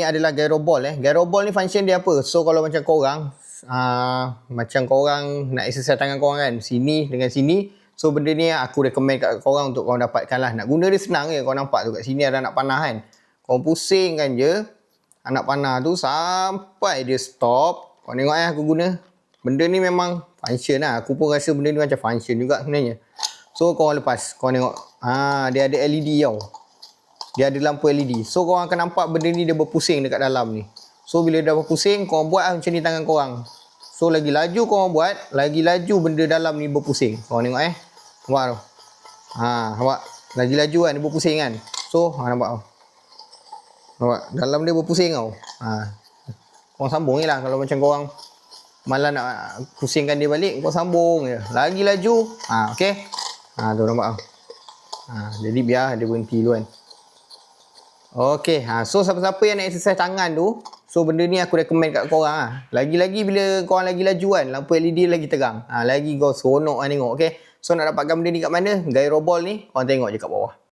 Ni adalah gyro ball. Gyro ball ni function dia apa? So kalau macam korang nak exercise tangan korang kan, sini dengan sini. So benda ni aku recommend kat korang untuk korang dapatkan lah. Nak guna dia senang je. Korang nampak tu kat sini ada anak panah kan. Korang pusingkan je anak panah tu sampai dia stop. Korang tengok aku guna. Benda ni memang function lah. Aku pun rasa benda ni macam function juga sebenarnya. So korang lepas. Korang tengok. Dia ada LED tau. Dia ada lampu LED. So korang akan nampak benda ni dia berpusing dekat dalam ni. So bila dah berpusing, korang buat macam ni tangan korang. So lagi laju korang buat, lagi laju benda dalam ni berpusing. Korang tengok nampak tu. Nampak? Lagi laju kan dia berpusing kan. So nampak tau. Nampak? Dalam dia berpusing tau. Korang sambung je lah. Kalau macam korang malah nak pusingkan dia balik, korang sambung je. Lagi laju. Okay. Tu nampak tau. Jadi biar dia berhenti dulu kan. Okay, so siapa-siapa yang nak exercise tangan tu, so benda ni aku recommend kat korang lah. Lagi-lagi bila korang lagi laju kan, lampu LED lagi terang. Lagi kau seronok lah tengok, okay. So nak dapatkan benda ni kat mana? Gyro ball ni, korang tengok je kat bawah.